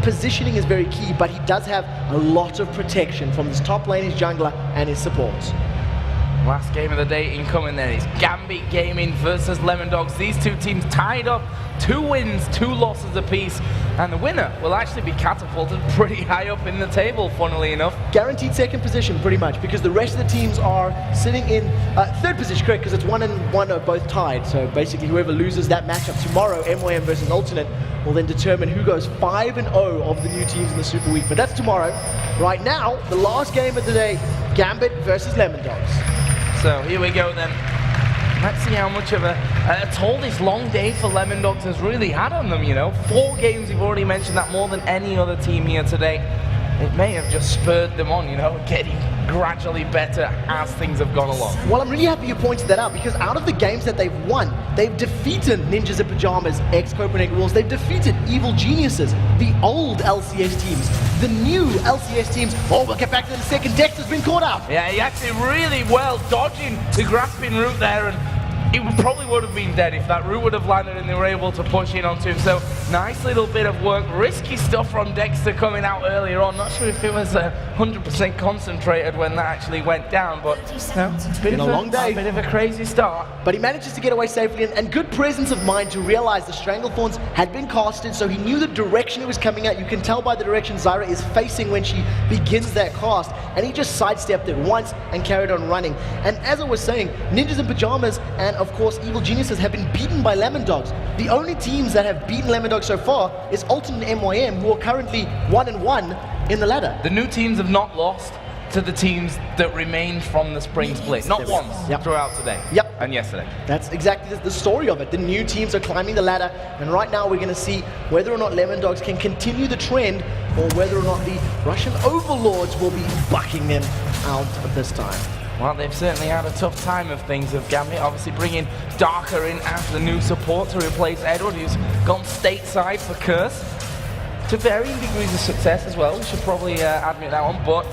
positioning is very key, but he does have a lot of protection from his top lane, his jungler, and his supports. Last game of the day incoming then is Gambit Gaming versus Lemondogs. These two teams tied up, 2 wins, 2 losses apiece, and the winner will actually be catapulted pretty high up in the table, funnily enough. Guaranteed second position, pretty much, because the rest of the teams are sitting in third position, correct, because it's 1 and 1 are both tied. So basically whoever loses that matchup tomorrow, MYM versus Alternate, will then determine who goes 5-0 of the new teams in the Super Week. But that's tomorrow. Right now, the last game of the day, Gambit versus Lemondogs. So here we go then. Let's see how much of a toll this long day for Lemondogs has really had on them, you know. 4 games, we've already mentioned that, more than any other team here today. It may have just spurred them on, you know, getting gradually better as things have gone along. Well, I'm really happy you pointed that out, because out of the games that they've won, they've defeated Ninjas in Pajamas, ex-Copenhagen Wolves, they've defeated Evil Geniuses, the old LCS teams, the new LCS teams. Oh, we'll get back to the second. Dexter's been caught out. Yeah, he actually really well dodging the grasping route there, and he probably would have been dead if that route would have landed and they were able to push in onto him. So nice little bit of work. Risky stuff from Dexter coming out earlier on. Not sure if it was 100% concentrated when that actually went down, but it's been a long day. A bit of a crazy start. But he manages to get away safely, and good presence of mind to realize the Stranglethorns had been casted, so he knew the direction it was coming at. You can tell by the direction Zyra is facing when she begins that cast, and he just sidestepped it once and carried on running. And as I was saying, Ninjas in Pajamas and of course Evil Geniuses have been beaten by Lemondogs. The only teams that have beaten Lemondogs so far is Alternate and MYM, who are currently 1-1 in the ladder. The new teams have not lost to the teams that remained from the spring split. Not once throughout today. Yep. And yesterday. That's exactly the story of it. The new teams are climbing the ladder, and right now we're going to see whether or not Lemondogs can continue the trend, or whether or not the Russian overlords will be bucking them out this time. Well, they've certainly had a tough time of things with Gambit, obviously bringing Darker in as the new support to replace Edward, who's gone stateside for Curse. To varying degrees of success as well, we should probably admit that one, but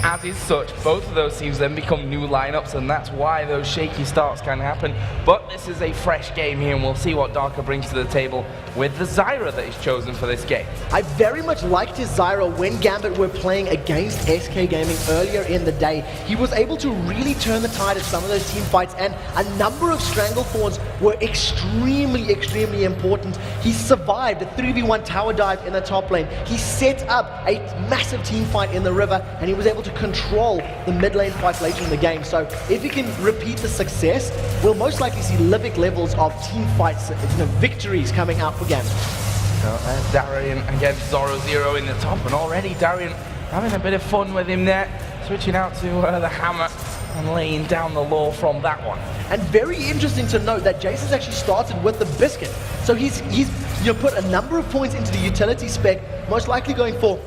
as is such, both of those teams then become new lineups, and that's why those shaky starts can happen. But this is a fresh game here, and we'll see what Darker brings to the table with the Zyra that he's chosen for this game. I very much liked his Zyra when Gambit were playing against SK Gaming earlier in the day. He was able to really turn the tide at some of those team fights, and a number of Stranglethorns were extremely important. He survived a 3v1 tower dive in the top lane. He set up a massive team fight in the river, and he was able to control the mid lane fights later in the game. So if he can repeat the success, we'll most likely see Livic levels of team fights, victories coming out for Gambit. So Darian against Zoro Zero in the top, and already Darian having a bit of fun with him there, switching out to the hammer and laying down the law from that one. And very interesting to note that Jace has actually started with the Biscuit. So he's put a number of points into the utility spec, most likely going for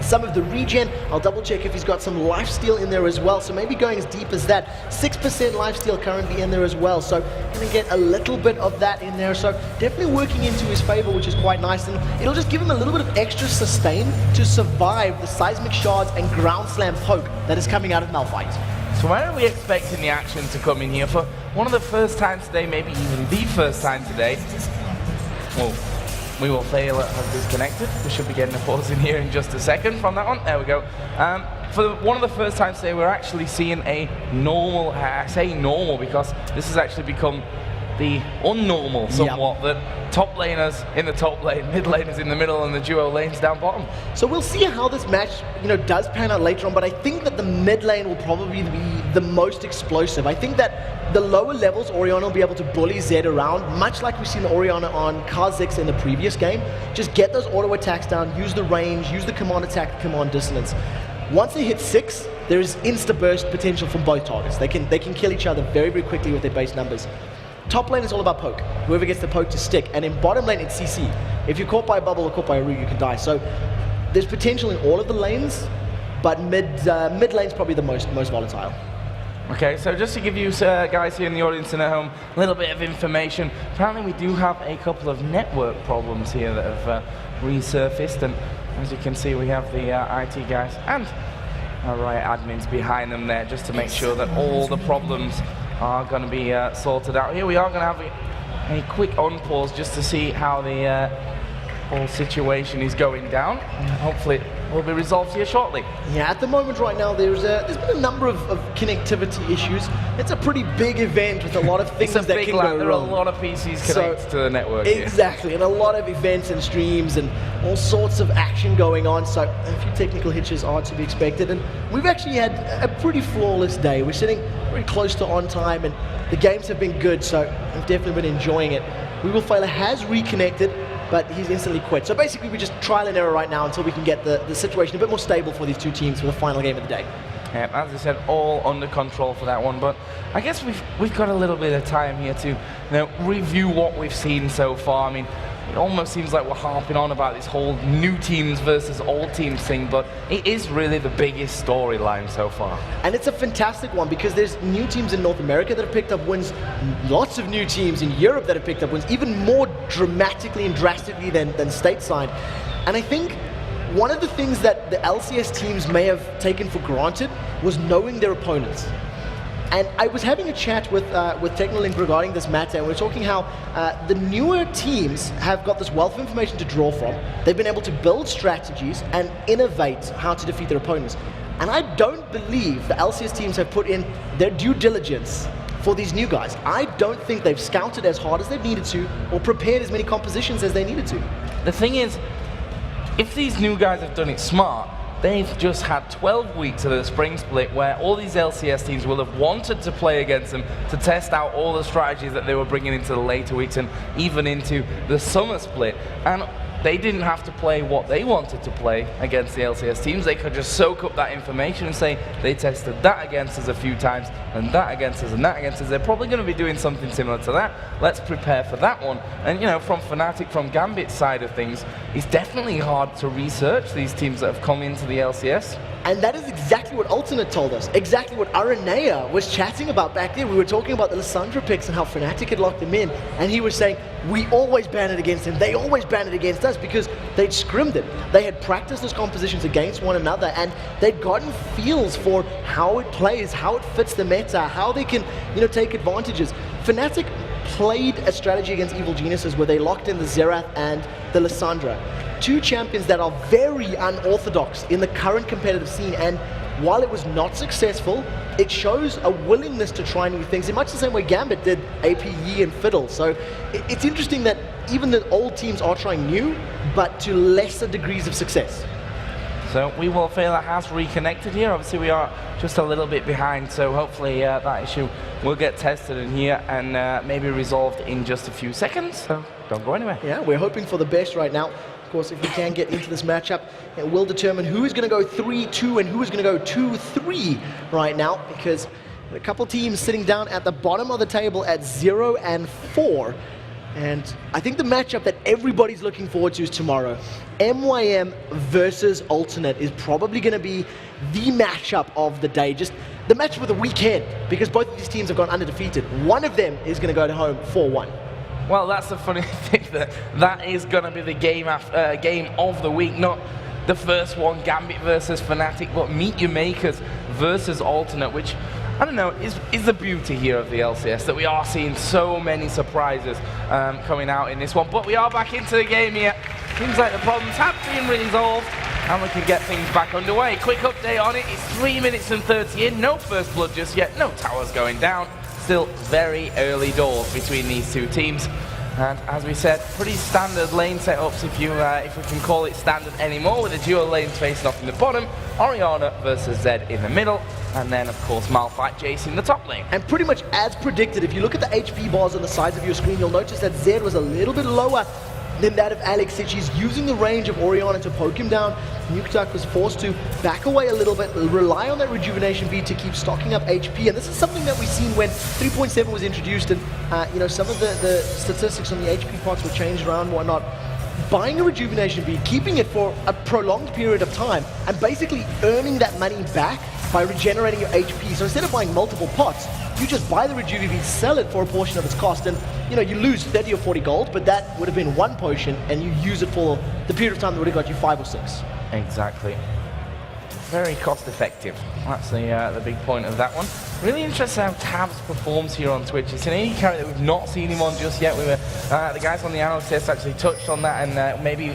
some of the regen. I'll double check if he's got some lifesteal in there as well, so maybe going as deep as that. 6% lifesteal currently in there as well, so gonna get a little bit of that in there, so definitely working into his favor, which is quite nice, and it'll just give him a little bit of extra sustain to survive the seismic shards and ground slam poke that is coming out of Malphite. So where are we expecting the action to come in here for one of the first times today, maybe even the first time today? Well, we will fail at have disconnected. We should be getting a pause in here in just a second from that one. There we go. For one of the first times today, we're actually seeing a normal, I say normal because this has actually become the unnormal somewhat, that top laners in the top lane, mid laners in the middle, and the duo lanes down bottom. So we'll see how this match does pan out later on, but I think that the mid lane will probably be the most explosive. I think that the lower levels, Orianna will be able to bully Zed around, much like we've seen Orianna on Kha'Zix in the previous game. Just get those auto attacks down, use the range, use the command attack, command dissonance. Once they hit 6, there is insta-burst potential from both targets. They can kill each other very quickly with their base numbers. Top lane is all about poke. Whoever gets the poke to stick. And in bottom lane, it's CC. If you're caught by a bubble or caught by a root, you can die. So there's potential in all of the lanes, but mid lane's probably the most volatile. Okay, so just to give you guys here in the audience and at home a little bit of information, apparently we do have a couple of network problems here that have resurfaced, and as you can see we have the IT guys and our Riot admins behind them there just to make sure that all the problems are going to be sorted out. Here we are going to have a quick on pause just to see how the whole situation is going down. Hopefully it will be resolved here shortly. Yeah, at the moment right now, there's been a number of connectivity issues. It's a pretty big event with a lot of things that can go wrong. There are a lot of PCs connected to the network exactly, and a lot of events and streams and all sorts of action going on, so a few technical hitches are to be expected. And we've actually had a pretty flawless day. We're sitting very close to on time, and the games have been good, so I've definitely been enjoying it. WeWillFailer has reconnected, but he's instantly quit. So basically we just trial and error right now until we can get the situation a bit more stable for these two teams for the final game of the day. Yeah, as I said, all under control for that one, but I guess we've got a little bit of time here to review what we've seen so far. I mean, it almost seems like we're harping on about this whole new teams versus old teams thing, but it is really the biggest storyline so far. And it's a fantastic one because there's new teams in North America that have picked up wins, lots of new teams in Europe that have picked up wins, even more dramatically and drastically than stateside. And I think one of the things that the LCS teams may have taken for granted was knowing their opponents. And I was having a chat with Technolink regarding this matter, and we were talking how the newer teams have got this wealth of information to draw from. They've been able to build strategies and innovate how to defeat their opponents. And I don't believe the LCS teams have put in their due diligence for these new guys. I don't think they've scouted as hard as they've needed to or prepared as many compositions as they needed to. The thing is, if these new guys have done it smart, they've just had 12 weeks of the spring split where all these LCS teams will have wanted to play against them to test out all the strategies that they were bringing into the later weeks and even into the summer split. And they didn't have to play what they wanted to play against the LCS teams. They could just soak up that information and say they tested that against us a few times and that against us and that against us. They're probably going to be doing something similar to that. Let's prepare for that one. And you know, from Fnatic, from Gambit's side of things, it's definitely hard to research these teams that have come into the LCS. And that is exactly what Alternate told us, exactly what Aranea was chatting about back then. We were talking about the Lissandra picks and how Fnatic had locked them in, and he was saying, we always ban it against them, they always ban it against us, because they'd scrimmed it. They had practiced those compositions against one another, and they'd gotten feels for how it plays, how it fits the meta, how they can, take advantages. Fnatic played a strategy against Evil Geniuses where they locked in the Xerath and the Lissandra. Two champions that are very unorthodox in the current competitive scene, and while it was not successful, it shows a willingness to try new things in much the same way Gambit did APE and Fiddle. So it's interesting that even the old teams are trying new, but to lesser degrees of success. So WeWillFailer has reconnected here. Obviously we are just a little bit behind, so hopefully that issue will get tested in here and maybe resolved in just a few seconds. So don't go anywhere. Yeah, we're hoping for the best right now. Of course, if we can get into this matchup, it will determine who is going to go 3-2 and who is going to go 2-3 right now, because a couple teams sitting down at the bottom of the table at 0 and 4. And I think the matchup that everybody's looking forward to is tomorrow. MYM versus Alternate is probably going to be the matchup of the day, just the matchup of the weekend, because both of these teams have gone undefeated. One of them is going to go to home 4-1. Well, that's the funny thing, that is going to be the game of the week, not the first one, Gambit versus Fnatic, but Meet Your Makers versus Alternate, which, I don't know, is the beauty here of the LCS, that we are seeing so many surprises coming out in this one. But we are back into the game here. Seems like the problems have been resolved, and we can get things back underway. Quick update on it, it's 3 minutes and 30 in, no first blood just yet, no towers going down. Still very early doors between these two teams, and as we said, pretty standard lane setups, if we can call it standard anymore, with the dual lanes facing off in the bottom, Orianna versus Zed in the middle, and then of course Malphite Jace in the top lane. And pretty much as predicted, if you look at the HP bars on the sides of your screen, you'll notice that Zed was a little bit lower than that of Alex. She's using the range of Orianna to poke him down. Nukeduck was forced to back away a little bit, rely on that rejuvenation bead to keep stocking up HP, and this is something that we've seen when 3.7 was introduced, and some of the statistics on the HP pots were changed around and whatnot. Buying a rejuvenation bead, keeping it for a prolonged period of time, and basically earning that money back by regenerating your HP. So instead of buying multiple pots, you just buy the rejuvenation bead, sell it for a portion of its cost, and you lose 30 or 40 gold, but that would have been one potion, and you use it for the period of time that would have got you 5 or 6. Exactly. Very cost effective. That's the big point of that one. Really interesting how Tabs performs here on Twitch. It's an AD carry that we've not seen him on just yet. We were, the guys on the LCS actually touched on that, and maybe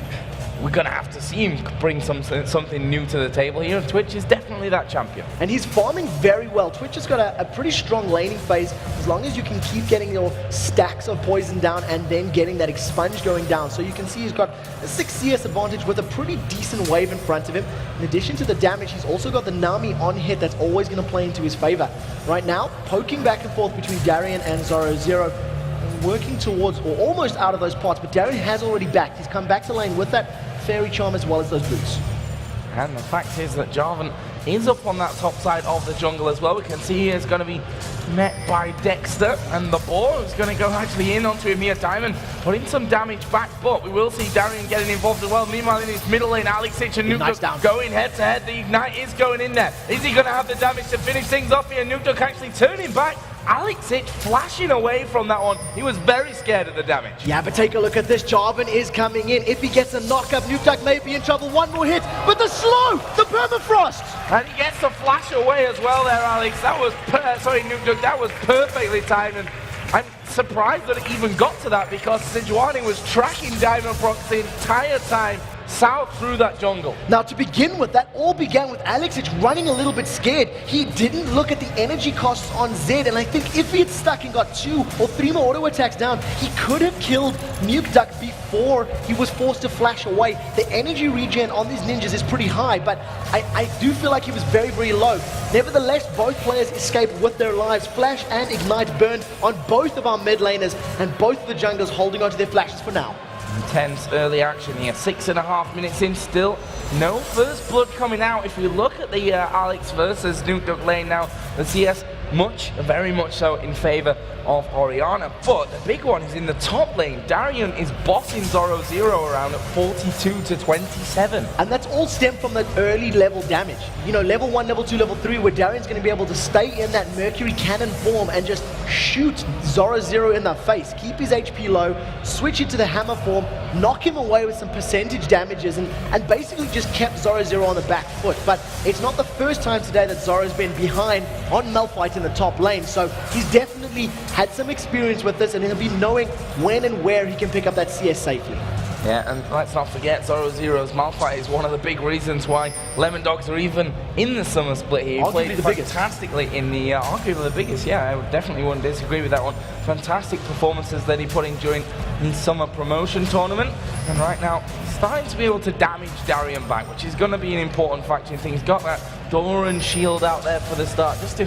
we're going to have to see him bring something new to the table here. And Twitch is definitely that champion. And he's farming very well. Twitch has got a pretty strong laning phase as long as you can keep getting your stacks of poison down and then getting that expunge going down. So you can see he's got a 6 CS advantage with a pretty decent wave in front of him. In addition to the damage, he's also got the Nami on hit that's always going to play into his favor. Right now, poking back and forth between Darian and Zoro, working towards or almost out of those pots, but Darian has already backed. He's come back to lane with that Fairy Charm as well as those boots. And the fact is that Jarvan is up on that top side of the jungle as well. We can see he is going to be met by Dexter, and the ball is going to go actually in onto him here. Diamond putting some damage back, but we will see Darian getting involved as well. Meanwhile, in his middle lane, Alexic and Nukeduck going head to head. The Ignite is going in there. Is he going to have the damage to finish things off here? Nukeduck actually turning back. Alexic flashing away from that one. He was very scared of the damage. Yeah, but take a look at this. Jarvan is coming in. If he gets a knock-up, Nukeduck may be in trouble. One more hit, but the slow, the permafrost. And he gets the flash away as well there, Alex. That was, Nukeduck, that was perfectly timed. And I'm surprised that it even got to that because Sejuani was tracking Diamond Prox the entire time south through that jungle. Now to begin with, that all began with Alexic running a little bit scared. He didn't look at the energy costs on Zed, and I think if he had stuck and got 2 or 3 more auto attacks down, he could have killed Nukeduck before he was forced to flash away. The energy regen on these ninjas is pretty high, but I do feel like he was very, very low. Nevertheless, both players escaped with their lives. Flash and Ignite burned on both of our mid laners, and both of the junglers holding onto their flashes for now. Intense early action here, 6.5 minutes in, still no first blood coming out. If we look at the Alex versus Nukeduck lane now, the CS very much so in favor of Orianna, but the big one is in the top lane. Darian is bossing Zoro around at 42 to 27. And that's all stemmed from that early level damage. You know, level 1, level 2, level 3, where Darian's going to be able to stay in that Mercury Cannon form and just shoot Zoro in the face, keep his HP low, switch into the hammer form, knock him away with some percentage damages, and basically just kept Zoro on the back foot. But it's not the first time today that Zoro's been behind on Malphite in the top lane, so he's definitely had some experience with this, and he'll be knowing when and where he can pick up that CS safely. Yeah, and let's not forget Zoro's Malphite is one of the big reasons why Lemondogs are even in the summer split here. He played fantastically in the, arguably the biggest, yeah, I definitely wouldn't disagree with that one. Fantastic performances that he put in during the summer promotion tournament, and right now starting to be able to damage Darian back, which is going to be an important factor in things. He's got that Doran shield out there for the start, just to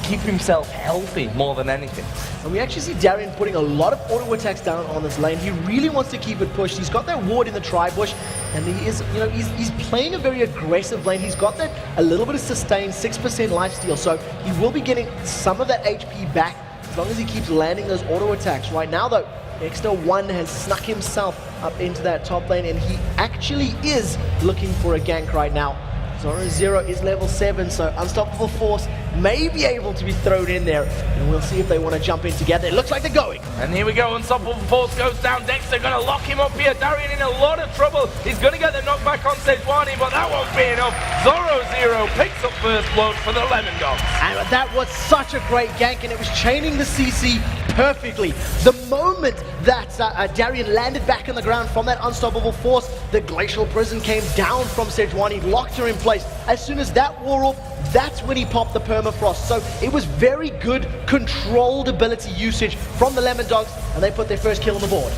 keep himself healthy more than anything. And we actually see Darian putting a lot of auto attacks down on this lane. He really wants to keep it pushed. He's got that ward in the tri-bush, and he is, you know, he's playing a very aggressive lane. He's got that a little bit of sustain, 6% lifesteal, so he will be getting some of that HP back as long as he keeps landing those auto attacks. Right now, though, Dexter1 has snuck himself up into that top lane, and he actually is looking for a gank right now. Zoro is level 7, so Unstoppable Force may be able to be thrown in there, and we'll see if they want to jump in together. It looks like they're going. And here we go, Unstoppable Force goes down. Dexter going to lock him up here. Darian in a lot of trouble. He's going to get the knockback on Sejuani, but that won't be enough. Zoro picks up first blood for the Lemondogs. And that was such a great gank, and it was chaining the CC perfectly. The moment that Darian landed back on the ground from that Unstoppable Force, the Glacial Prison came down from Sejuani, locked her in place. As soon as that wore off, that's when he popped the permafrost. So it was very good controlled ability usage from the Lemondogs, and they put their first kill on the board.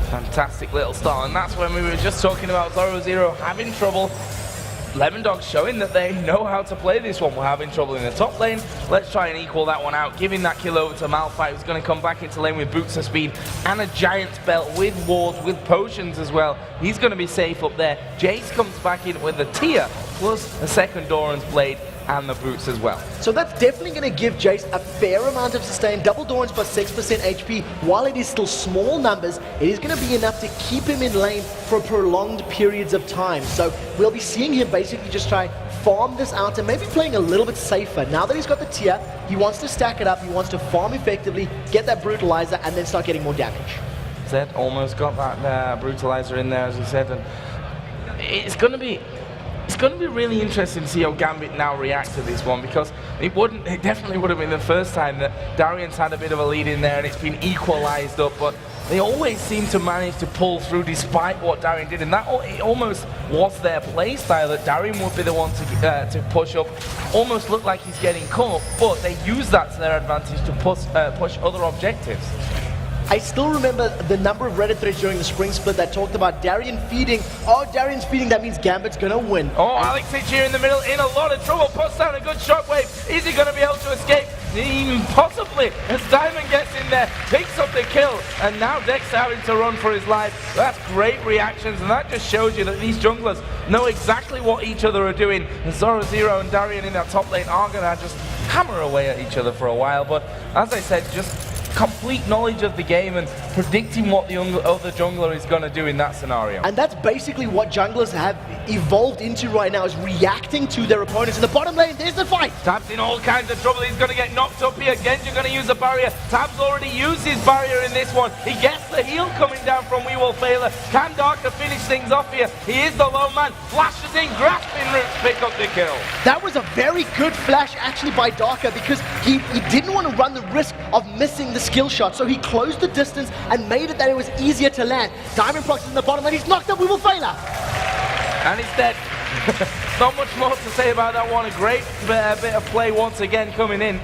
Fantastic little start, and that's when we were just talking about Zoro having trouble. Lemondogs showing that they know how to play this one. We're having trouble in the top lane. Let's try and equal that one out. Giving that kill over to Malphite, who's going to come back into lane with boots of speed and a giant belt with wards, with potions as well. He's going to be safe up there. Jace comes back in with a Tia, plus a second Doran's Blade and the boots as well. So that's definitely going to give Jace a fair amount of sustain. Double Doran's plus 6% HP. While it is still small numbers, it is going to be enough to keep him in lane for prolonged periods of time. So we'll be seeing him basically just try farm this out and maybe playing a little bit safer. Now that he's got the Tia, he wants to stack it up, he wants to farm effectively, get that Brutalizer, and then start getting more damage. Zed almost got that Brutalizer in there, as you said, and it's going to be It's going to be really interesting to see how Gambit now react to this one, because it definitely would have been the first time that Darian's had a bit of a lead in there and it's been equalized up, but they always seem to manage to pull through despite what Darian did, and that it almost was their play style, that Darian would be the one to push up. Almost looked like he's getting caught, but they use that to their advantage to push other objectives. I still remember the number of Reddit threads during the spring split that talked about Darian feeding. Oh, Darian's feeding, that means Gambit's gonna win. Oh, Alex here in the middle, in a lot of trouble, puts down a good shockwave. Is he gonna be able to escape? Possibly, as Diamond gets in there, picks up the kill, and now Dexter having to run for his life. That's great reactions, and that just shows you that these junglers know exactly what each other are doing. And Zoro and Darian in that top lane are gonna just hammer away at each other for a while, but as I said, just complete knowledge of the game and predicting what the other jungler is going to do in that scenario. And that's basically what junglers have evolved into right now, is reacting to their opponents. In the bottom lane, there's the fight. Tab's in all kinds of trouble. He's going to get knocked up here. Genji going to use a barrier. Tab's already used his barrier in this one. He gets the heal coming down from We Will Fail Her. Can Darker finish things off here? He is the low man. Flashes in, grasping roots, pick up the kill. That was a very good flash actually by Darker, because he didn't want to run the risk of missing the skill shot, so he closed the distance and made it that it was easier to land. Diamond Prox is in the bottom lane. He's knocked up. We Will Fail Her. And he's dead. Not much more to say about that one. A great bit of play once again coming in.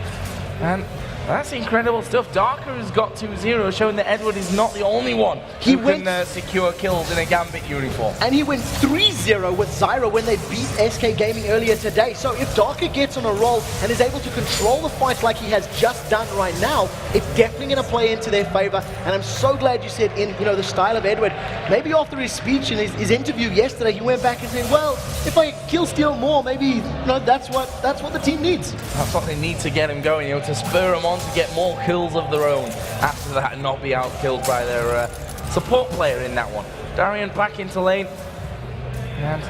And that's incredible stuff. Darker has got 2-0, showing that Edward is not the only one who can secure kills in a Gambit uniform. And he went 3-0 with Zyra when they beat SK Gaming earlier today. So if Darker gets on a roll and is able to control the fights like he has just done right now, it's definitely going to play into their favor. And I'm so glad you said, in the style of Edward, maybe after his speech and his interview yesterday, he went back and said, well, if I kill steal more, maybe that's what the team needs. That's what they need to get him going, to spur him on to get more kills of their own after that and not be outkilled by their support player in that one. Darian back into lane, and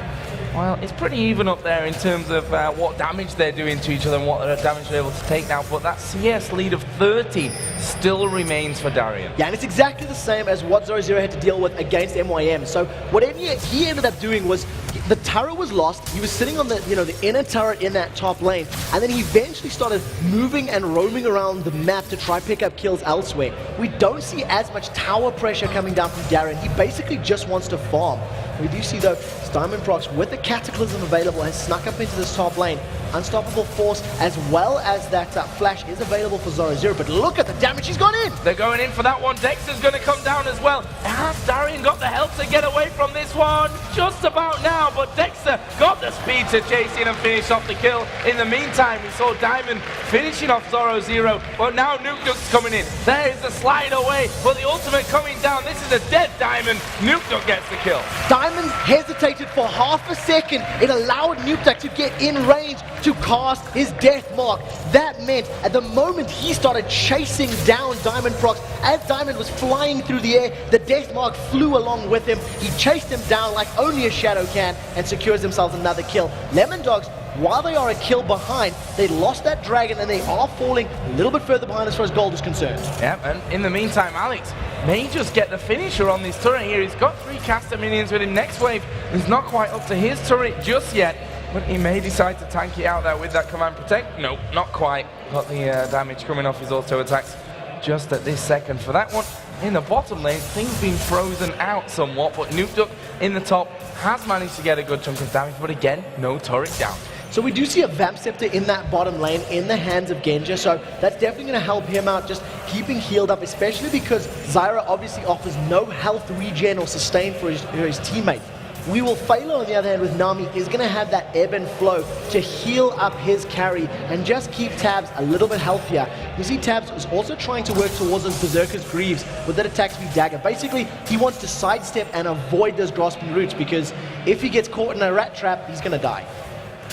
well, it's pretty even up there in terms of what damage they're doing to each other and what damage they're able to take now, but that CS lead of 30 still remains for Darian. Yeah, and it's exactly the same as what Zoro had to deal with against MYM. So what he ended up doing was, the turret was lost. He was sitting on the inner turret in that top lane, and then he eventually started moving and roaming around the map to try pick up kills elsewhere. We don't see as much tower pressure coming down from Darian. He basically just wants to farm. We do see though, Diamond Prox with the Cataclysm available has snuck up into this top lane. Unstoppable Force, as well as that flash is available for Zoro, but look at the damage he's gone in! They're going in for that one. Dexter's going to come down as well. Has Darian got the help to get away from this one? Just about now, but Dexter got the speed to chase in and finish off the kill. In the meantime, we saw Diamond finishing off Zoro, but now Nukeduck's coming in. There is the slide away, but the ultimate coming down. This is a dead Diamond. Nukeduck gets the kill. Diamond hesitated for half a second. It allowed Nukeduck to get in range to cast his death mark. That meant at the moment he started chasing down Diamond Prox, as Diamond was flying through the air, the death mark flew along with him. He chased him down like only a shadow can and secures themselves another kill. Lemondogs, while they are a kill behind, they lost that dragon and they are falling a little bit further behind as far as gold is concerned. Yeah, and in the meantime, Alex may just get the finisher on this turret here. He's got 3 caster minions with him. Next wave is not quite up to his turret just yet, but he may decide to tank it out there with that command protect. No, not quite. Got the damage coming off his auto attacks just at this second. For that one, in the bottom lane, things being frozen out somewhat, but Nukeduck in the top has managed to get a good chunk of damage, but again, no turret down. So we do see a Vamp Scepter in that bottom lane in the hands of Genja, so that's definitely going to help him out, just keeping healed up, especially because Zyra obviously offers no health regen or sustain for his teammate. We Will Fail Her, on the other hand, with Nami, is going to have that ebb and flow to heal up his carry and just keep Tabs a little bit healthier. You see Tabs is also trying to work towards those Berserker's Greaves with that attack speed dagger. Basically, he wants to sidestep and avoid those grasping roots, because if he gets caught in a rat trap, he's going to die.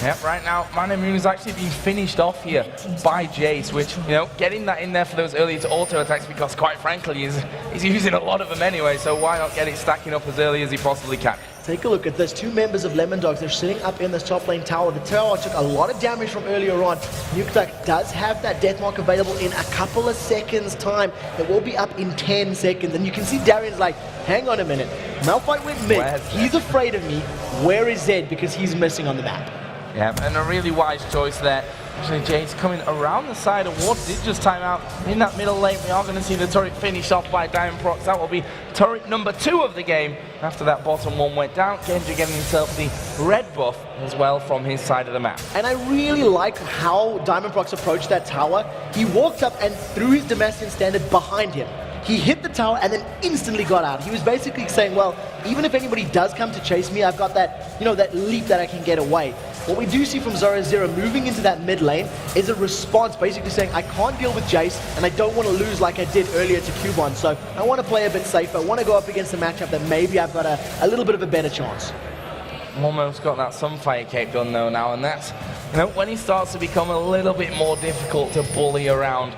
Yep, right now, Mana Moon is actually being finished off here by Jace, which, getting that in there for those early auto attacks, because quite frankly, he's using a lot of them anyway, so why not get it stacking up as early as he possibly can. Take a look at this. Two members of Lemondogs, they're sitting up in this top lane tower. The tower took a lot of damage from earlier on. Nukeduck does have that death mark available in a couple of seconds time. It will be up in 10 seconds. And you can see Darian's like, hang on a minute. Malphite went mid. He's afraid of me. Where is Zed? Because he's missing on the map. Yeah, and a really wise choice there. Actually, Jade's coming around the side of Ward. Did just time out in that middle lane. We are going to see the turret finished off by Diamondprox. That will be turret number 2 of the game. After that bottom one went down, Genji getting himself the red buff as well from his side of the map. And I really like how Diamondprox approached that tower. He walked up and threw his Damascene Standard behind him. He hit the tower and then instantly got out. He was basically saying, well, even if anybody does come to chase me, I've got that, that leap that I can get away. What we do see from Zero moving into that mid lane is a response basically saying, I can't deal with Jace and I don't want to lose like I did earlier to Cubon. So I want to play a bit safer. I want to go up against a matchup that maybe I've got a little bit of a better chance. Almost got that Sunfire Cape done though now, and that's, when he starts to become a little bit more difficult to bully around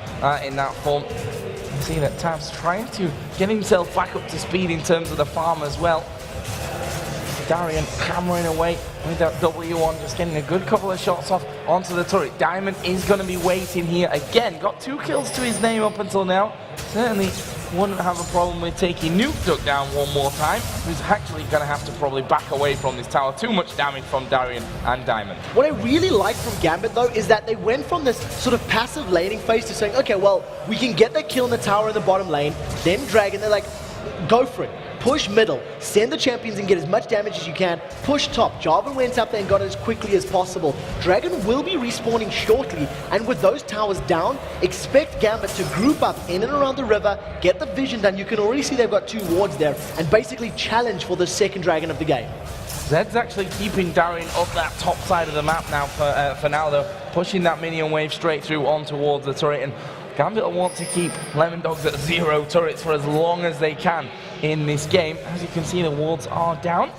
in that form. You see that Tab's trying to get himself back up to speed in terms of the farm as well. Darian hammering away with that W1, just getting a good couple of shots off onto the turret. Diamond is going to be waiting here again. Got 2 kills to his name up until now. Certainly wouldn't have a problem with taking Nukeduck down one more time. Who's actually going to have to probably back away from this tower. Too much damage from Darian and Diamond. What I really like from Gambit though is that they went from this sort of passive laning phase to saying, okay, well, we can get that kill in the tower in the bottom lane, then Dragon, they're like, go for it. Push middle, send the champions and get as much damage as you can. Push top. Jarvan went up there and got it as quickly as possible. Dragon will be respawning shortly, and with those towers down, expect Gambit to group up in and around the river, get the vision done. You can already see they've got 2 wards there, and basically challenge for the second dragon of the game. Zed's actually keeping Darian up that top side of the map now for now though, pushing that minion wave straight through on towards the turret, and Gambit will want to keep Lemondogs at 0 turrets for as long as they can in this game. As you can see, the wards are down.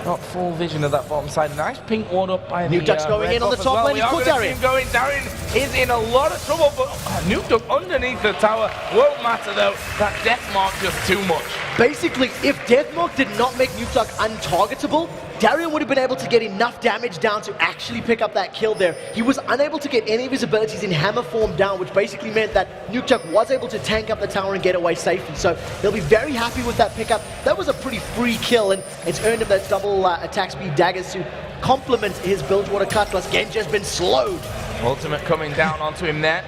Got full vision of that bottom side. Nice pink ward up by the Nukeduck's going in on the top lane. He's caught Darian. Darian is in a lot of trouble, but Nukeduck underneath the tower won't matter though. That death mark just too much. Basically, if Deathmark did not make Nukeduck untargetable, Darian would have been able to get enough damage down to actually pick up that kill there. He was unable to get any of his abilities in hammer form down, which basically meant that Nukeduck was able to tank up the tower and get away safely. So he'll be very happy with that pickup. That was a pretty free kill, and it's earned him that double attack speed daggers to complement his Bilgewater Cutlass. Genji has been slowed. Ultimate coming down onto him there.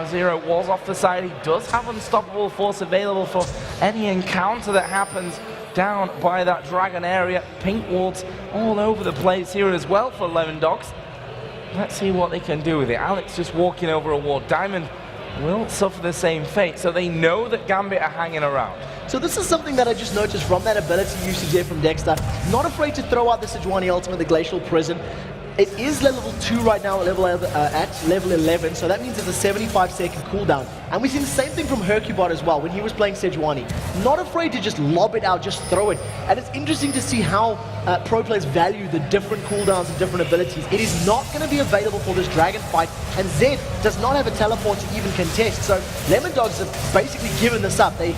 Zero was off the side. He does have unstoppable force available for any encounter that happens down by that dragon area. Pink wards all over the place here as well for Lemondogs. Let's see what they can do with it. Alex just walking over a ward. Diamond will suffer the same fate, so they know that Gambit are hanging around. So this is something that I just noticed from that ability usage there from Dexter. Not afraid to throw out the Sejuani ultimate, the Glacial Prison. It is level 2 right now at level 11, so that means it's a 75-second cooldown. And we've seen the same thing from Hercubot as well when he was playing Sejuani. Not afraid to just lob it out, just throw it. And it's interesting to see how pro players value the different cooldowns and different abilities. It is not going to be available for this dragon fight, and Zed does not have a teleport to even contest. So Lemondogs have basically given this up. They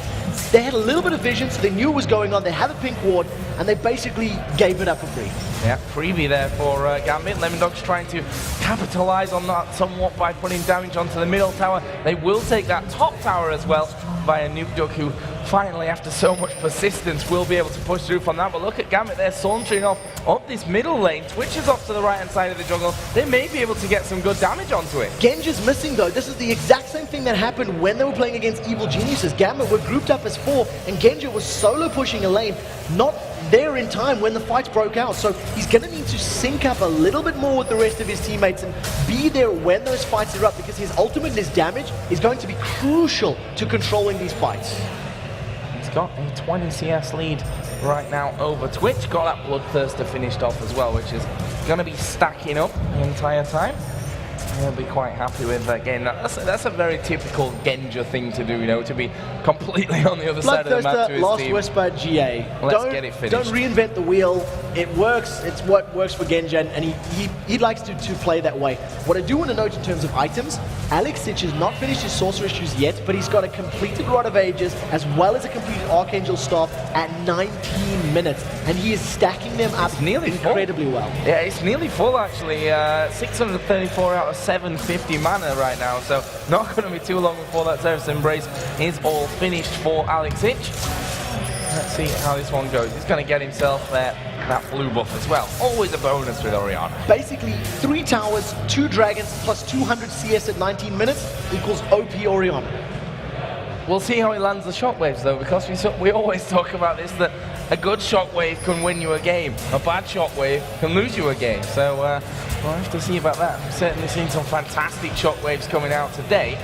had a little bit of vision, so they knew what was going on. They have a pink ward, and they basically gave it up for free. Yeah, freebie there for Gambit. Lemondogs trying to capitalize on that somewhat by putting damage onto the middle tower. They will take that top tower as well by a Nukeduck, who finally, after so much persistence, will be able to push through from that. But look at Gambit there sauntering off up this middle lane. Twitch is off to the right-hand side of the jungle. They may be able to get some good damage onto it. Genji's missing though. This is the exact same thing that happened when they were playing against Evil Geniuses. Gambit were grouped up as 4, and Genji was solo pushing a lane, not there in time when the fights broke out. So he's going to need to sync up a little bit more with the rest of his teammates and be there when those fights erupt, because his ultimate and his damage is going to be crucial to controlling these fights. He's got a 20 CS lead right now over Twitch. Got that Bloodthirster finished off as well, which is going to be stacking up the entire time. He'll be quite happy with that game. That's a very typical Genja thing to do, to be completely on the other side of the map to his Last team. Whisper, GA. Let's get it finished. Don't reinvent the wheel. it works. It's what works for Genja, and he likes to play that way. What I do want to note in terms of items, Alexic has not finished his Sorcerer Shoes yet, but he's got a completed Rod of Ages as well as a completed Archangel Staff at 19 minutes, and he is stacking them up incredibly well. Yeah, it's nearly full actually. 634 out of 750 mana right now, so not going to be too long before that Zerus Embrace is all finished for Alexic. Let's see how this one goes. He's going to get himself that blue buff as well. Always a bonus with Orianna. Basically, 3 towers, 2 dragons, plus 200 CS at 19 minutes equals OP Orianna. We'll see how he lands the shockwaves though, because we always talk about this, that a good shockwave can win you a game. A bad shockwave can lose you a game. So we'll have to see about that. We've certainly seen some fantastic shockwaves coming out today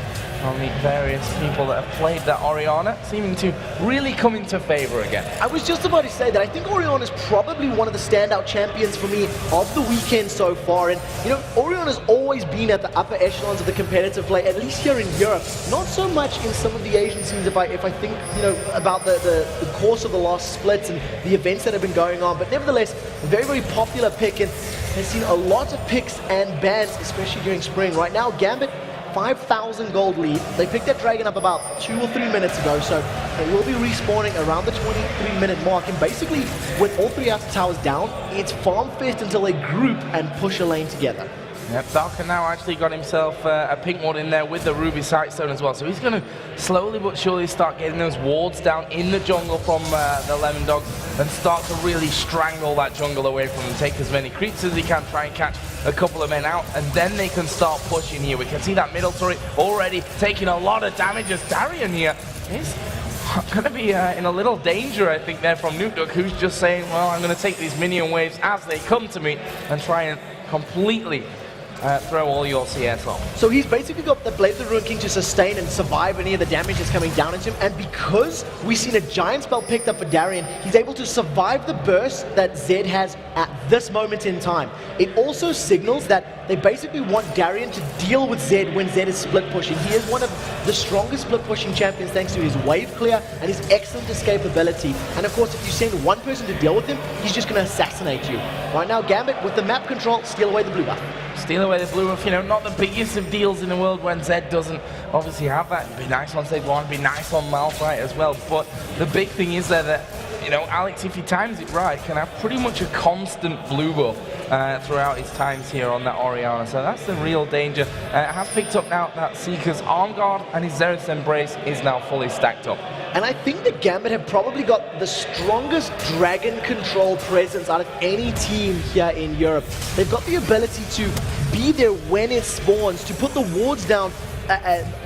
on the various people that have played that Orianna, seeming to really come into favor again. I was just about to say that I think Orianna is probably one of the standout champions for me of the weekend so far. And, you know, Orianna's always been at the upper echelons of the competitive play, at least here in Europe. Not so much in some of the Asian scenes if I think, you know, about the course of the last splits and the events that have been going on. But nevertheless, a very, very popular pick and has seen a lot of picks and bans, especially during spring. Right now, Gambit, 5,000 gold lead. They picked that dragon up about 2 or 3 minutes ago, so they will be respawning around the 23-minute mark. And basically, with all 3 outer towers down, it's farm fest until they group and push a lane together. Yep, Darker now actually got himself a pink ward in there with the Ruby Sightstone as well. So he's going to slowly but surely start getting those wards down in the jungle from the Lemondogs and start to really strangle that jungle away from them. Take as many creeps as he can, try and catch a couple of men out, and then they can start pushing here. We can see that middle turret already taking a lot of damage as Darien here is going to be in a little danger, I think, there from Nuke Duck, who's just saying, well, I'm going to take these minion waves as they come to me and try and completely throw all your CS off. So he's basically got the Blade of the Ruined King to sustain and survive any of the damage that's coming down into him, and because we've seen a giant spell picked up for Darien, he's able to survive the burst that Zed has at this moment in time. It also signals that they basically want Darien to deal with Zed when Zed is split pushing. He is one of the strongest split pushing champions thanks to his wave clear and his excellent escape ability. And of course, if you send one person to deal with him, he's just going to assassinate you. Right now, Gambit, with the map control, steal away the blue buff. Steal away the blue buff, you know, not the biggest of deals in the world when Zed doesn't obviously have that. It'd be nice on Zed 1, be nice on Malphite as well. But the big thing is that, you know, Alex, if he times it right, can have pretty much a constant blue buff throughout his times here on that Orianna. So that's the real danger. Has picked up now that Seeker's Arm Guard, and his Zerus Embrace is now fully stacked up. And I think the Gambit have probably got the strongest dragon control presence out of any team here in Europe. They've got the ability to be there when it spawns, to put the wards down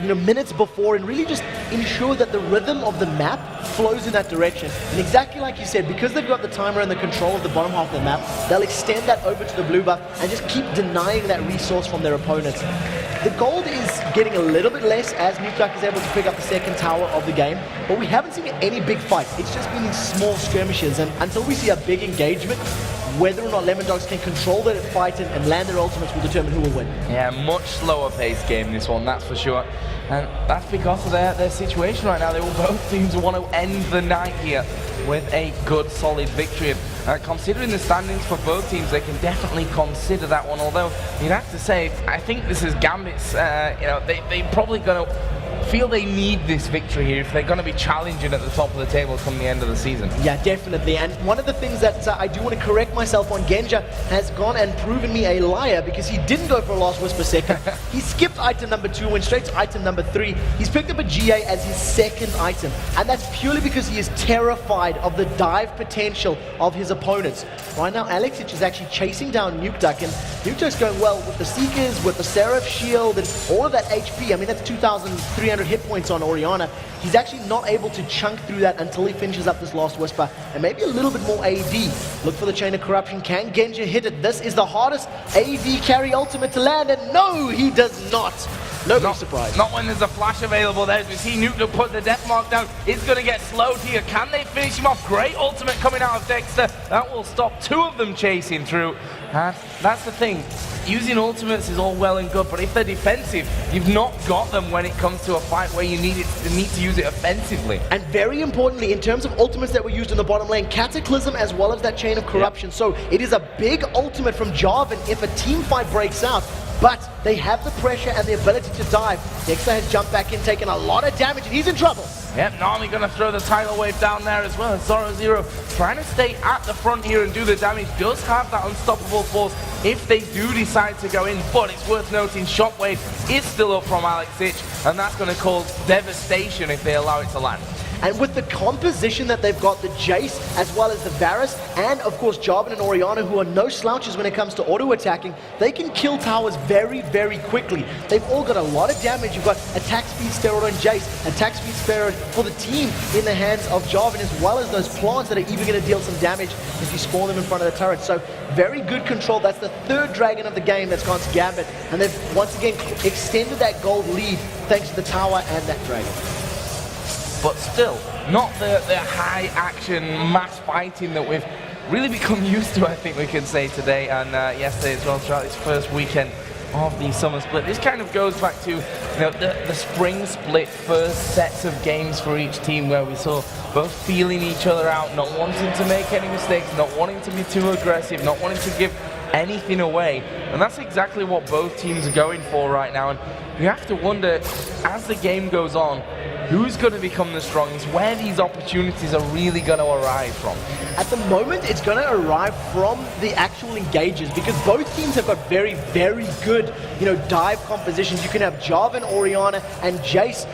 you know, minutes before, and really just ensure that the rhythm of the map flows in that direction. And exactly like you said, because they've got the timer and the control of the bottom half of the map, they'll extend that over to the blue buff and just keep denying that resource from their opponents. The gold is getting a little bit less as Nuke Duck is able to pick up the second tower of the game, but we haven't seen any big fights. It's just been these small skirmishes, and until we see a big engagement, whether or not Lemondogs can control that fight and land their ultimates will determine who will win. Yeah, much slower paced game this one, that's for sure. And that's because of their situation right now. They will both teams want to end the night here with a good, solid victory. And considering the standings for both teams, they can definitely consider that one. Although, you'd have to say, I think this is Gambit's, you know, they probably going to feel they need this victory here if they're going to be challenging at the top of the table come the end of the season. Yeah, definitely. And one of the things that I do want to correct myself on, Genja has gone and proven me a liar because he didn't go for a Last Whisper second. He skipped item number 2, went straight to item number 3. He's picked up a GA as his second item, and that's purely because he is terrified of the dive potential of his opponents. Right now, Alexic is actually chasing down Nuke Duck, and Nuke Duck's going well with the Seekers, with the Seraph Shield, and all of that HP. I mean, that's 2,300 hit points on Orianna. He's actually not able to chunk through that until he finishes up this Last Whisper, and maybe a little bit more AD. Look for the Chain of Corruption. Can Genja hit it? This is the hardest AD carry ultimate to land, and no, he does not. Nobody's surprised. Not when there's a flash available there. As we see Nuke put the death mark down. It's going to get slowed here. Can they finish him off? Great ultimate coming out of Dexter. That will stop 2 of them chasing through. And that's the thing. Using ultimates is all well and good, but if they're defensive, you've not got them when it comes to a fight where you need to use it offensively. And very importantly, in terms of ultimates that were used in the bottom lane, Cataclysm as well as that Chain of Corruption. Yep. So it is a big ultimate from Jarvan if a team fight breaks out, but they have the pressure and the ability to dive. Nexa has jumped back in, taken a lot of damage, and he's in trouble. Yep, Nami gonna throw the tidal wave down there as well. Zoro trying to stay at the front here and do the damage. Does have that unstoppable force if they do decide to go in, but it's worth noting Shockwave is still up from Alex Ich, and that's gonna cause devastation if they allow it to land. And with the composition that they've got, the Jace as well as the Varus, and of course Jarvan and Orianna, who are no slouches when it comes to auto-attacking, they can kill towers very, very quickly. They've all got a lot of damage. You've got attack speed steroid on Jace, attack speed steroid for the team in the hands of Jarvan, as well as those plants that are even going to deal some damage if you spawn them in front of the turret. So very good control. That's the third dragon of the game that's gone to Gambit, and they've once again extended that gold lead thanks to the tower and that dragon. But still, not the high action mass fighting that we've really become used to, I think we can say today, and yesterday as well, throughout this first weekend of the summer split. This kind of goes back to the spring split first sets of games for each team, where we saw both feeling each other out, not wanting to make any mistakes, not wanting to be too aggressive, not wanting to give anything away, and that's exactly what both teams are going for right now. And you have to wonder, as the game goes on, who's going to become the strongest, where these opportunities are really going to arrive from. At the moment, it's going to arrive from the actual engagers, because both teams have got very, very good, dive compositions. You can have Jarvan, Orianna, and Jace.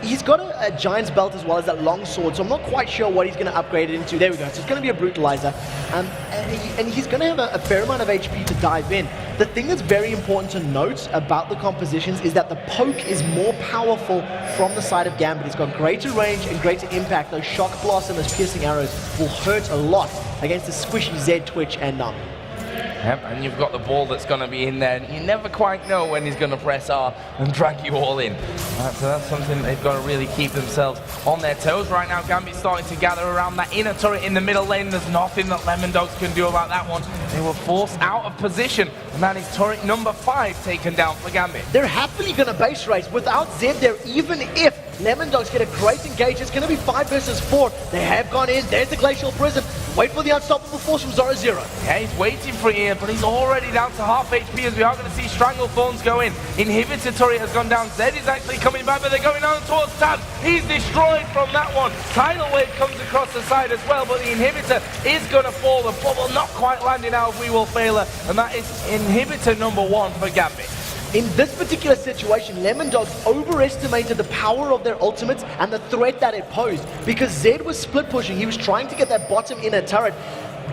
He's got a Giant's Belt as well as that long sword, so I'm not quite sure what he's going to upgrade it into. There we go. So it's going to be a Brutalizer. And he's going to have a fair amount of HP to dive in. The thing that's very important to note about the compositions is that the poke is more powerful from the side of Gambit. It's got greater range and greater impact. Those shock blasts and those piercing arrows will hurt a lot against the squishy Zed, Twitch, and Nami. Yep, and you've got the ball that's going to be in there, and you never quite know when he's going to press R and drag you all in. So that's something they've got to really keep themselves on their toes right now. Gambit's starting to gather around that inner turret in the middle lane. There's nothing that Lemondogs can do about that one. They were forced out of position, and that is turret number 5 taken down for Gambit. They're happily going to base race without Zed there, even if Lemondogs get a great engage. It's going to be 5 versus 4. They have gone in. There's the Glacial Prison. Wait for the unstoppable force from Zoro Zero. Yeah, he's waiting for it here, but he's already down to half HP, as we are going to see Stranglethorns go in. Inhibitor turret has gone down. Zed is actually coming back, but they're going on towards Tabs. He's destroyed from that one. Tidal Wave comes across the side as well, but the Inhibitor is going to fall. The bubble not quite landing out of We Will Fail Her, and that is Inhibitor number 1 for Gambit. In this particular situation, Lemondogs overestimated the power of their ultimates and the threat that it posed, because Zed was split pushing. He was trying to get that bottom inner turret.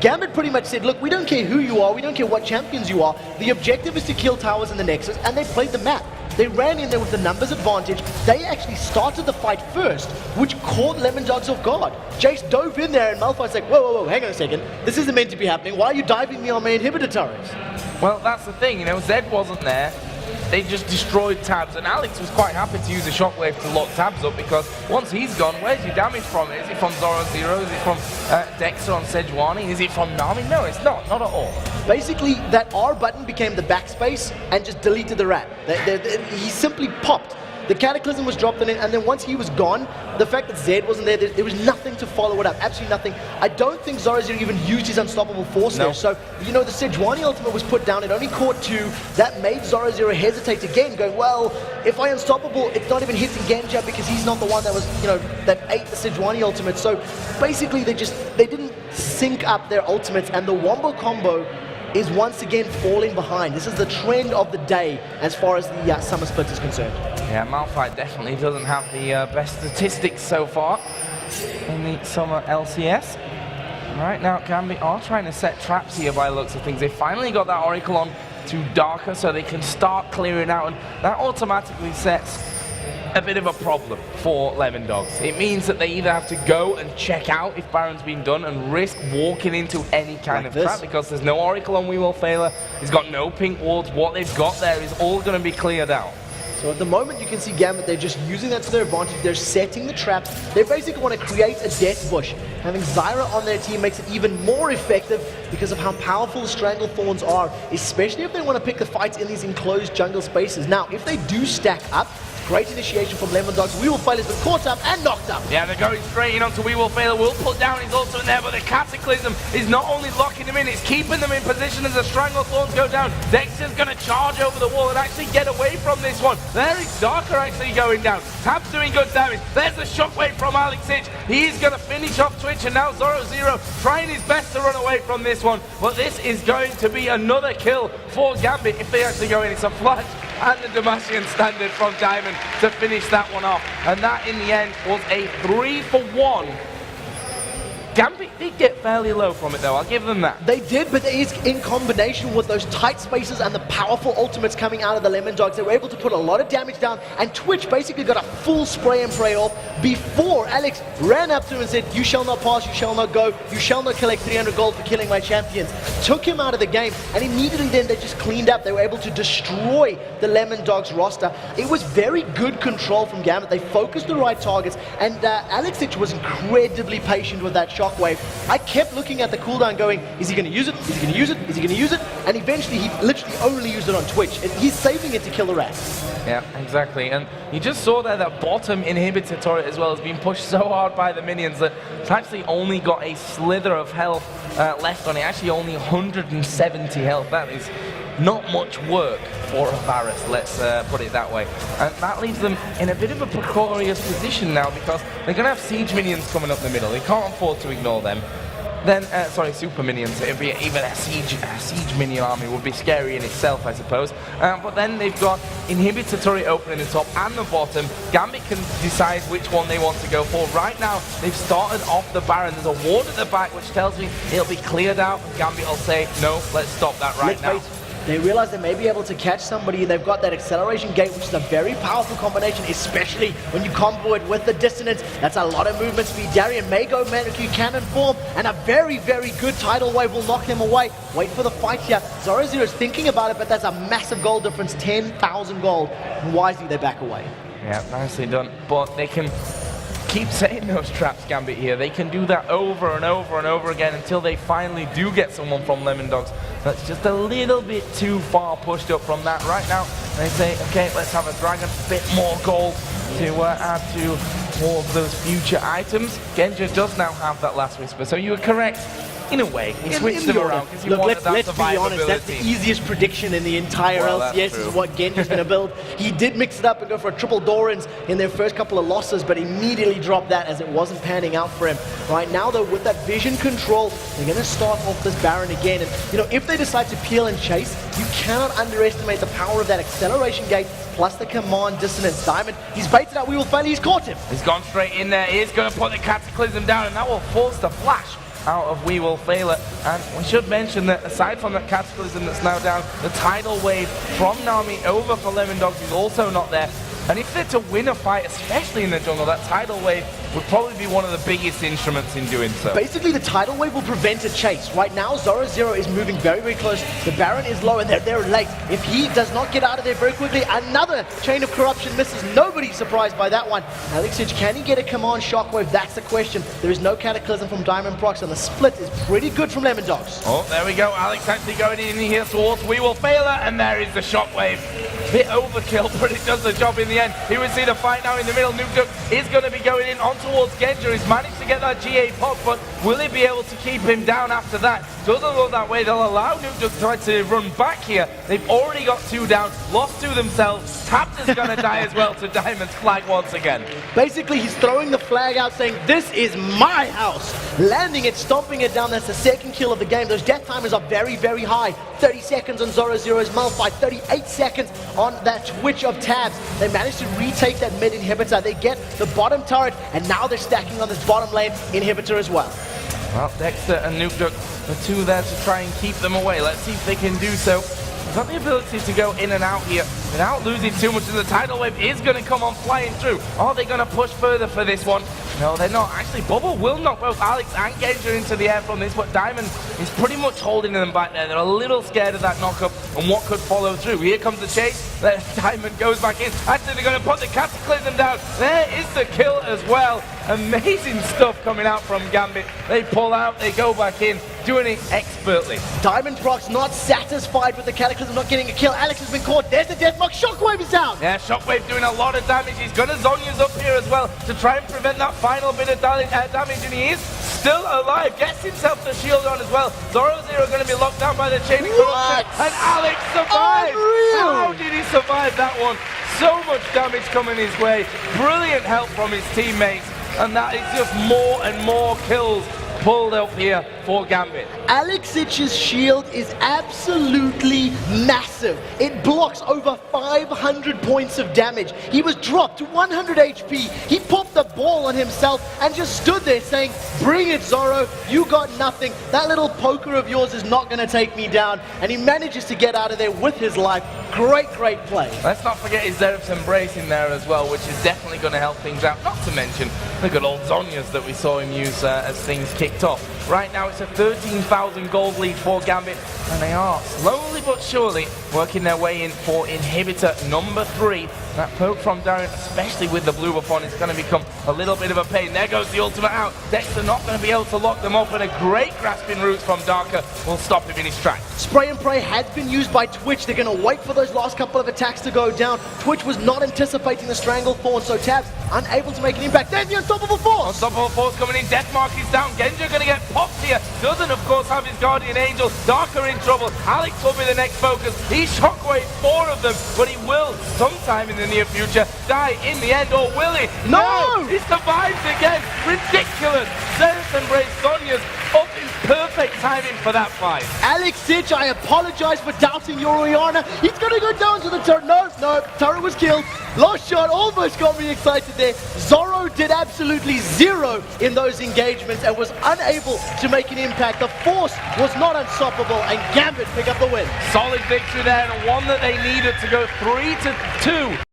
Gambit pretty much said, look, we don't care who you are, we don't care what champions you are. The objective is to kill towers in the Nexus, and they played the map. They ran in there with the numbers advantage. They actually started the fight first, which caught Lemondogs off guard. Jace dove in there, and Malphite's like, whoa, hang on a second. This isn't meant to be happening. Why are you diving me on my inhibitor turrets? Well, that's the thing, Zed wasn't there. They just destroyed Tabs, and Alex was quite happy to use a shockwave to lock Tabs up, because once he's gone, where's your damage from? Is it from Zoro Zero? Is it from Dexter on Sejuani? Is it from Nami? No, it's not at all. Basically, that R button became the backspace and just deleted the rat. He simply popped. The Cataclysm was dropped in it, and then once he was gone, the fact that Zed wasn't there, there was nothing to follow it up. Absolutely nothing. I don't think Zoro Zero even used his unstoppable force there. So, the Sejuani ultimate was put down. It only caught 2. That made Zoro Zero hesitate again, going, well, if I unstoppable, it's not even hitting Genja because he's not the one that was, that ate the Sejuani ultimate. So, basically, they didn't sync up their ultimates, and the Wombo combo is once again falling behind. This is the trend of the day as far as the summer split is concerned. Yeah, Malphite definitely doesn't have the best statistics so far in the summer LCS. Right now, Gambit are trying to set traps here by the looks of things. They finally got that Oracle on to Darker so they can start clearing out, and that automatically sets a bit of a problem for Lemondogs. It means that they either have to go and check out if Baron's been done and risk walking into any kind of trap, because there's no Oracle on We Will Fail Her. He's got no pink wards. What they've got there is all going to be cleared out. So at the moment you can see Gambit, they're just using that to their advantage. They're setting the traps. They basically want to create a death bush. Having Zyra on their team makes it even more effective because of how powerful the Strangle Thorns are, especially if they want to pick the fights in these enclosed jungle spaces. Now, if they do stack up, great initiation from Lemondogs. We Will Fail has been caught up and knocked up. Yeah, they're going straight in onto We Will Fail. Will put down his ultimate there, but the Cataclysm is not only locking him in, it's keeping them in position as the Strangle Thorns go down. Dexter's going to charge over the wall and actually get away from this one. There is Darker actually going down. Tab's doing good damage. There's the shockwave from Alex Ich. He's going to finish off Twitch, and now Zoro trying his best to run away from this one. But this is going to be another kill for Gambit if they actually go in. It's a flash and the Demacian standard from Diamond to finish that one off. And that in the end was a 3-for-1. Gambit did get fairly low from it though, I'll give them that. They did, but it is in combination with those tight spaces and the powerful ultimates coming out of the Lemondogs. They were able to put a lot of damage down, and Twitch basically got a full spray and pray off before Alex ran up to him and said, "You shall not pass, you shall not go, you shall not collect 300 gold for killing my champions." Took him out of the game, and immediately then they just cleaned up. They were able to destroy the Lemondogs roster. It was very good control from Gambit. They focused the right targets, and Alex Ich was incredibly patient with that shockwave. I kept looking at the cooldown going, is he going to use it? Is he going to use it? Is he going to use it? And eventually he literally only used it on Twitch. And he's saving it to kill the rest. Yeah, exactly. And you just saw there that bottom inhibitor turret as well has been pushed so hard by the minions that it's actually only got a slither of health left on it. Actually only 170 health. That is not much work for a Varus, let's put it that way. And that leaves them in a bit of a precarious position now because they're going to have siege minions coming up the middle. They can't afford to ignore them. Then, sorry, super minions. It'd be even a siege minion army would be scary in itself, I suppose. But then they've got inhibitor turret open in the top and the bottom. Gambit can decide which one they want to go for. Right now, they've started off the Baron. There's a ward at the back, which tells me it'll be cleared out. Gambit will say, no, let's stop that right now. They realize they may be able to catch somebody. They've got that acceleration gate, which is a very powerful combination, especially when you combo it with the dissonance. That's a lot of movement speed. Darien may go Manecue cannon form, and a very, very good tidal wave will knock them away. Wait for the fight here. Zoro is thinking about it, but that's a massive gold difference, 10,000 gold. And wisely, they back away. Yeah, nicely done. But they can keep setting those traps, Gambit, here. They can do that over and over and over again until they finally do get someone from Lemondogs that's just a little bit too far pushed up from that. Right now, they say, okay, let's have a dragon, bit more gold to add to all of those future items. Genja does now have that last whisper, so you were correct. In a way, he switched them around because he wanted that let's be honest, that's the survivability. easiest prediction in the entire LCS is what Genji's going to build. He did mix it up and go for a triple Dorans in their first couple of losses, but immediately dropped that as it wasn't panning out for him. Right now, though, with that vision control, they're going to start off this Baron again. And, you know, if they decide to peel and chase, you cannot underestimate the power of that acceleration gate plus the command dissonance. Diamond, he's baited out We Will Fail, he's caught him. He's gone straight in there. He's going to put the Cataclysm down, and that will force the flash out of We Will Fail It. And we should mention that aside from that Cataclysm that's now down, the tidal wave from Nami over for Lemondogs is also not there. And if they're to win a fight, especially in the jungle, that tidal wave would probably be one of the biggest instruments in doing so. Basically, the tidal wave will prevent a chase. Right now, Zoro is moving very, very close. The Baron is low, and they're late. If he does not get out of there very quickly, another chain of corruption misses. Nobody's surprised by that one. Alex Ich, can he get a command shockwave? That's the question. There is no Cataclysm from Diamond Prox, and the split is pretty good from Lemondogs. Oh, there we go. Alex actually going in here towards We Will Fail It, and there is the shockwave. Bit overkill, but it does the job in the end. Here we see the fight now in the middle. Nukduk is going to be going in on towards Genja. He's managed to get that GA pop, but will he be able to keep him down after that? Doesn't look that way. They'll allow Nukduk to try to run back here. They've already got 2 down, lost to themselves. Tapt is going to die as well to Diamond's flag once again. Basically, he's throwing the flag out saying, this is my house. Landing it, stomping it down. That's the second kill of the game. Those death timers are very, very high. 30 seconds on Zoro's Malphite, 38 seconds on that Twitch of Tabs. They managed to retake that mid inhibitor. They get the bottom turret, and now they're stacking on this bottom lane inhibitor as well. Well, Dexter and Nukduk, the 2 there to try and keep them away. Let's see if they can do so. They've got the ability to go in and out here without losing too much, and the tidal wave is going to come on flying through. Are they going to push further for this one? No, they're not. Actually, Bubble will knock both Alex and Genja into the air from this, but Diamond is pretty much holding them back there. They're a little scared of that knockup and what could follow through. Here comes the chase. Diamond goes back in. Actually, they're going to put the Cataclysm down. There is the kill as well. Amazing stuff coming out from Gambit. They pull out, they go back in, doing it expertly. Diamond Prox not satisfied with the Cataclysm not getting a kill. Alex has been caught. There's the Deathmark. Shockwave is down. Yeah, Shockwave doing a lot of damage. He's going to Zonya's up here as well to try and prevent that final bit of damage, and he is still alive. Gets himself the shield on as well. Zoro going to be locked down by the chaining corruption, and Alex survived. Unreal. How did he survive that one? So much damage coming his way. Brilliant help from his teammates, and that is just more and more kills pulled up here for Gambit. Alexic's shield is absolutely massive. It blocks over 500 points of damage. He was dropped to 100 HP. He popped the ball on himself and just stood there saying, "Bring it, Zoro. You got nothing. That little poker of yours is not going to take me down." And he manages to get out of there with his life. Great play. Let's not forget his Zerif's Embrace in there as well, which is definitely going to help things out. Not to mention the good old Zonias that we saw him use as things kicked off. Right now it's a 13,000 gold lead for Gambit, and they are slowly but surely working their way in for inhibitor number 3. That poke from Darren, especially with the blue buff on, is going to become a little bit of a pain. There goes the ultimate out. Dexter not going to be able to lock them up, and a great grasping route from Darker will stop him in his tracks. Spray and pray has been used by Twitch. They're going to wait for those last couple of attacks to go down. Twitch was not anticipating the Strangle Thorn, so Tabs unable to make an impact. There's the Unstoppable Force! Unstoppable Force coming in. Deathmark is down. Genja going to get popped here. Doesn't, of course, have his Guardian Angel. Darker in trouble. Alex will be the next focus. He's Shockwave 4 of them, but he will, sometime in the near future, die in the end, or will he? No! He survives again. Ridiculous. Zerif's Embrace Sonya's up in perfect timing for that fight. Alexic, I apologize for doubting your Oriana. He's going to go down to the turret. No, turret was killed. Last shot almost got me excited there. Zoro did absolutely zero in those engagements and was unable to make an impact. The Force was not unstoppable, and Gambit pick up the win. Solid victory there, and one that they needed to go 3-2.